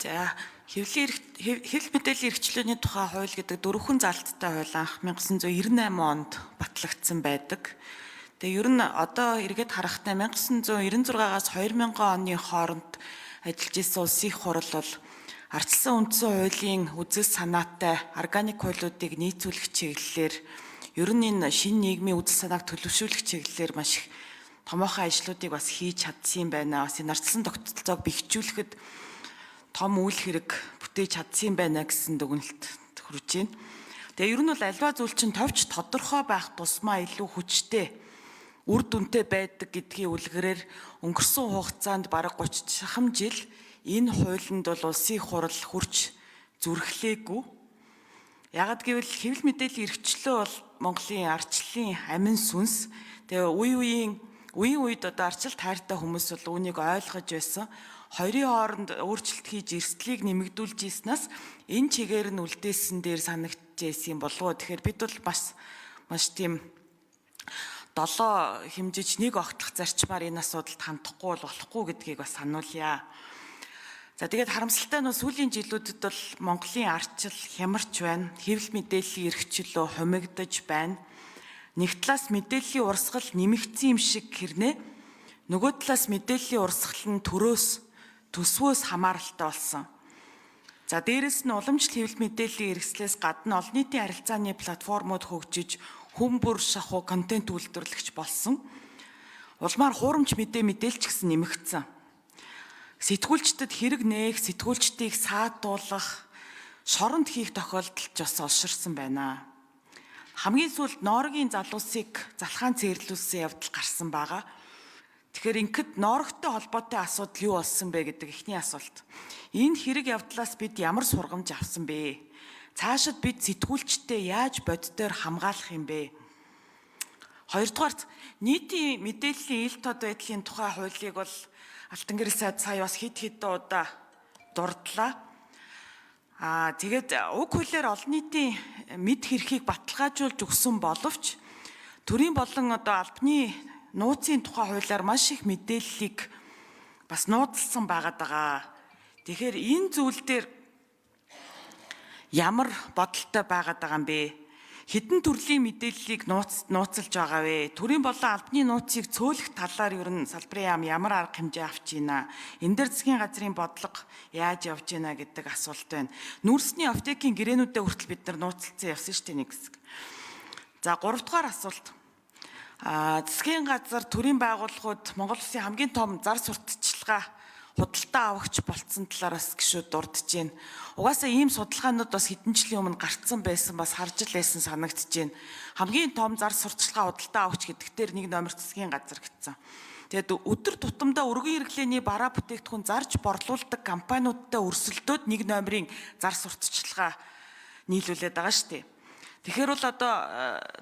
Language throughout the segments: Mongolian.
За хэвлэл мэдээллийн эрхчлөөний тухай хууль гэдэг дөрвөн залттай хууль анх 1998 онд батлагдсан байдаг. Тэгээ ер нь одоо эргээд харахтаа 1996-аас 2000 оны хооронд ажиллаж исэн улсын их хурл бол ардчилсан үндсэн хуулийн үзэл санаатай органик хуулиудыг нийцүүлэх чиглэлээр ер нь энэ шинэ нийгмийн үзэл санааг төлөвшүүлэх чиглэлээр маш их томоохон ажлуудыг бас хийж чадсан юм байна. Бас энэ ардчилсан тогтолцоог бэхжүүлэхэд том үйл хэрэг бүтээж чадсан юм байна гэсэн дүгнэлт хүрэж байна. Тэгээ ер нь бол альва зүйл чинь товч тодорхой байх тусмаа илүү хүчтэй үр дүнтэй байдаг гэдгийн үлгэрээр өнгөрсөн хугацаанд бараг 30 шахам жил энэ хуулинд бол улсын их хурл хүрч зүрхлээгүй. Яагад гэвэл хэвлэл мэдээллийн эрхчлөө бол Монголын ардчлалын амин сүнс. Тэгээ үе үед одоо ардчилт хайртай хүмүүс бол үүнийг ойлгож байсан. Хоёрын хооронд өөрчлөлт хийж эрсдлийг нэмэгдүүлж ийснээс энэ чигээр нь үлдээсэн дээр санагдчихсэн юм болов уу. Тэгэхээр бид бол маш тийм 7 хэмжиж нэг огтлох зарчмаар энэ асуудалд хандахгүй болохгүй гэдгийг бас сануулъя. За тэгээд харамсалтай нь сүүлийн жилүүдэд бол Монголын ардчил хямарч байна. Хэвлэл мэдээллийн эрхчлөө хумигдаж байна. Нэг талаас мэдээллийн урсгал нэмэгдсэн юм шиг хэрнээ нөгөө талаас мэдээллийн урсгал нь төсвөөс хамааралтай болсон. За дээрэс нь уламжлалт хэвлэл мэдээллийн хэрэгслээс гадна олон нийтийн харилцааны платформуд хөгжиж хүн бүр шахуу контент үйлдвэрлэгч болсон. Улмаар хуурамч мэдээлч гэсэн нэмэгдсэн. Сэтгүүлчдэд хэрэг нээх, сэтгүүлчдийг саатуулах, шоронд хийх тохиолдол ч бас олширсан байна. Хамгийн сүүлд ноорогийн залуусыг залхаан цээрлүүлсэн явдал гарсан байгаа. Тэгэхээр ингээд ноорогтой холбоотой асуудал юу болсон бэ гэдэг эхний асуулт. Энэ хэрэг явдлаас бид ямар сургамж авсан бэ? Цаашид бид сэтгүүлчдээ яаж боддоор хамгаалах юм бэ? Хоёрдугаарт нийтийн мэдээллийн ил тод байдлын тухай хуулийг бол Алтан гэрэл сайд сая бас хэд удаа дурдлаа. Тэгээд уг хуулиар олон нийтийн мэд хэрхийг баталгаажуулж өгсөн боловч төрийн болон одоо албаны нууцын тухай хуулиар маш их мэдээллийг бас нууцлсан байгаад байгаа. Тэгэхээр энэ зүйл дээр ямар бодолтой байгаад байгаа юм бэ? Хэдэн төрлийн мэдээллийг нууцлж байгаа вэ? Төрийн болон албаны нууцыг цөөлөх талаар ер нь салбарын яам ямар арга хэмжээ авч байна? Энэ дээр засгийн газрын бодлого яаж явж байна гэдэг асуулт байна. Нүүрсний аптекийн гэрээнүүдэд хүртэл бид нар нууцлцсан явсан шүү дээ нэг хэсэг. За 3 дугаар асуулт. Засгийн газар төрийн байгууллагууд Монгол Улсын хамгийн том зар сурталчилгаа худалдаа авагч болцсон талаараас гişүүд дурдж байна. Угаасаа ийм судалгаанууд бас хэдэн жилийн өмнө гарцсан байсан бас харж л байсан санагдж байна. Хамгийн том зар сурталчилгаа худалдаа авагч гэдэгтэр нэг номер засгийн газар гэсэн. Тэгээд өдөр тутамдаа өргөн хэрэглээний бараа бүтээгдэхүүн зарж борлуулдаг компаниудтай өрсөлдөөд нэг номерын зар сурталчилгаа нийлүүлээд байгаа шүү дээ. Тэгэхээр бол одоо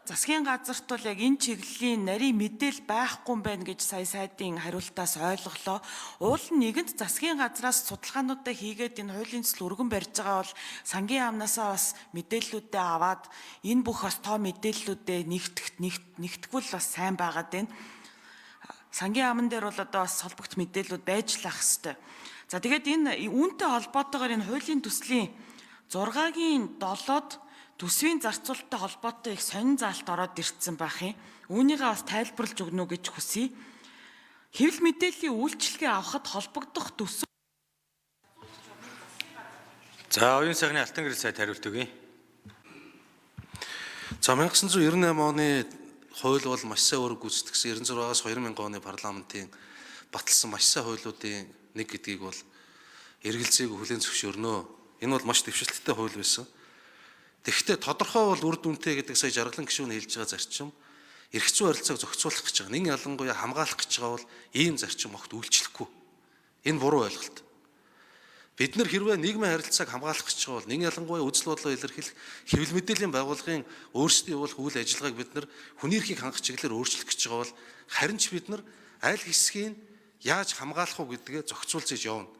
засгийн газарт бол яг энэ чиглэлийн нарийн мэдээл байхгүй юм байна гэж сая сайдын хариултаас ойлголоо. Уул нь нэгэнт засгийн газраас судалгаануудаа хийгээд энэ хуулийн төсөл өргөн барьж байгаа бол сангийн яамнасаа бас мэдээллүүдээ аваад энэ бүх бас тоо мэдээллүүдээ нэгтгэвэл бас сайн байгаад байна. Сангийн яамн дээр бол одоо бас холбогд мэдээллүүд байж л ах хэвээр. За тэгээд энэ үүнтэй холбоотойгоор энэ хуулийн төслийн 6-гийн 7-д төсвийн зарцуулалттай холбоотой их сонин заалт ороод ирсэн байх юм. Үүнийгээ бас тайлбарлаж өгнө гэж хүсье. Хэвлэл мэдээллийн үйлчилгээ авахд холбогдох төсөв. За оюун сайхны Алтан гэрэл сайд хариулт өгье. За 1998 оны хууль бол маш сайн үүрэг гүйцэтгэсэн 96-аас 2000 оны парламентын баталсан маш сайн хуулиудын нэг гэдгийг бол эргэлзээг хүлээн зөвшөөрнө. Энэ бол маш дэвшилттэй хууль байсан. Тэгэхдээ тодорхой бол үр дүнтэй гэдэг сая жаргалан гишүүн хэлж байгаа зарчим эрх зүйн харилцааг зохицуулах гэж байгаа. Нэг ялангуяа хамгаалах гэж байгаа бол ийм зарчим огт үйлчлэхгүй. Энэ буруу ойлголт. Бид нар хэрвээ нийгмийн харилцааг хамгаалах гэж байгаа бол нэг ялангуяа үзэл бодлоо илэрхийлэх хэвлэл мэдээллийн байгууллагын өөрсдийн явуулах үйл ажиллагааг бид нар хүний эрхийг хангах чиглэлээр өөрчлөх гэж байгаа бол харин ч бид нар аль хэсгийг яаж хамгаалах уу гэдгээ зохицуулж явна.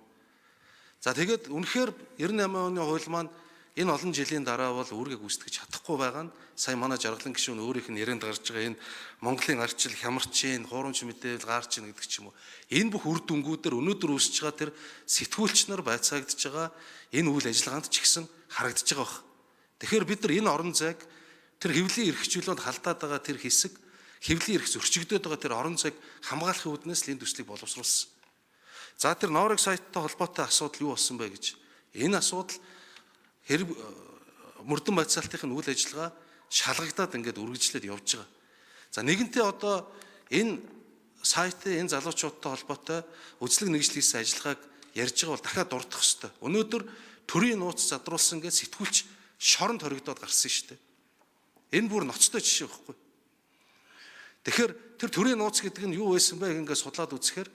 За тэгээд үнэхээр 98 оны хууль маань энэ олон жилийн дараа бол үүргээ гүйцэтгэж чадахгүй байгаа нь сая манай жаргалан гишүүн өөрийнх нь ярианд гарч байгаа энэ Монголын арчил хямарчин, хуурамч мэдээлэл гарч ийн гэдэг ч юм уу. Энэ бүх үр дүнгуудээр өнөөдөр үүсэж байгаа тэр сэтгүүлч нар байцаагдж байгаа энэ үйл ажиллагаанд ч ихсэн харагдаж байгаа баг. Тэгэхээр бид нар энэ орон зайг тэр хэвлэлийн эрхчлөөнд халдаад байгаа тэр хэсэг, хэвлэлийн эрх зөрчигдөд байгаа тэр орон зайг хамгаалахын үүднээс л энэ төслийг боловсруулсан. За тэр Норвег сайттай холбоотой асуудал юу болсон бэ гэж. Энэ асуудал хэрэг мөрдөн байцаалтын үйл ажиллагаа шалгагдаад ингээд үргэлжлээд явж байгаа. За нэгэнтээ одоо энэ сайтын энэ залуучуудтай холбоотой үзлэг нэгжлэгсэн ажиллагааг ярьж байгаа бол дахиад дурдах ёстой. Өнөөдөр төрийн нууц задруулсан гэж сэтгүүлч шоронд хоригдоод гарсан шүү дээ. Энэ бүр ноцтой жишээ байхгүй. Тэгэхээр тэр төрийн нууц гэдэг нь юу байсан бэ ингээд судлаад үзэхээр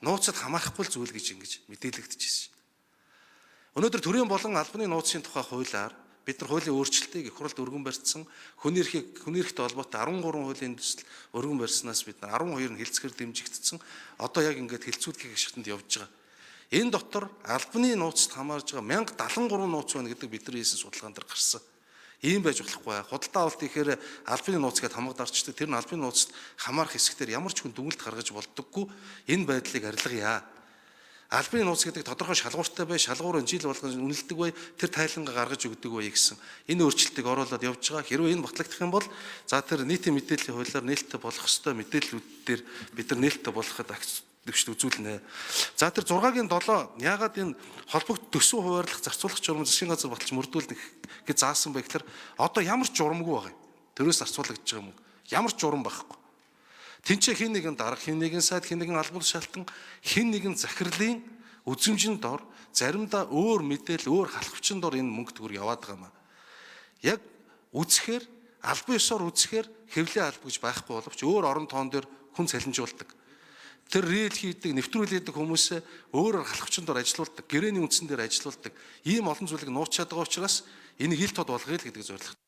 нууцад хамаарахгүй зүйл гэж ингэж мэдээлэгдэжсэн. Өнөөдөр төрийн болон албаны нууцын тухай хуулиар бид нар хуулийн өөрчлөлтийг их хурлд өргөн барьсан хүний эрхтэй холбоотой 13 хуулийн төсөл өргөн барьснаас бид нар 12 нь хэлцгээр дэмжигдсэн. Одоо яг ингээд хэлцүүлгийн гишгтэнд явж байгаа. Энэ дотор албаны нууцад хамаарж байгаа 1073 нууц байна гэдэг бидний хийсэн судалгаан дээр гарсан. Ийм байж болохгүй. Худалдаа авалт ихээр албаны нууц гэдээ хамгадарчдаг. Тэр нь албаны нууцад хамаарах хэсгээр ямар ч хүн дүгнэлт гаргаж болдоггүй. Энэ байдлыг арилгая. Албаны нууц гэдэг тодорхой шалгууртай бай, шалгуур нь жил болгон үнэлдэг бай, тэр тайлангаа гаргаж өгдөг бай гэсэн энэ өөрчлөлтийг оруулаад явж байгаа. Хэрвээ энэ батлагдах юм бол за тэр нийтийн мэдээллийн хуулиар нээлттэй болох ёстой мэдээллүүд дээр бид нар нээлттэй болоход дэвшд үзүүлнэ. За тэр 6-гийн 7 яагаад энэ холбогд төсөв хуваарлах зарцуулах журам засгийн газар баталж мөрдүүлнэ гэж заасан бэ гэхээр одоо ямар ч журамгүй байгаа юм. Төрөөс зарцуулагдж байгаа юм. Ямар ч журам байхгүй. Тинчээ хин нэгэн дарга, хин нэгэн сайд, хин нэгэн албан тушаалтан, хин нэгэн захирлын үзмжинд дор заримдаа өөр мэдээлэл, өөр халахвчин дор энэ мөнгө төгрөг яваад байгаа юм аа. Яг үзэхээр албан ёсоор үзэхээр хэвлэлийн алба гэж байхгүй боловч өөр орон тоон дээр хүн цалинжуулдаг. Тэр рил хийдэг, нэвтрүүлээд хүмүүсээ өөрөөр халахвчин дор ажилуулдаг, гэрээний үндсэн дээр ажилуулдаг. Ийм олон зүйлийг нууцчаад байгаа учраас энийг ил тод болгоё л гэдэг зорилго.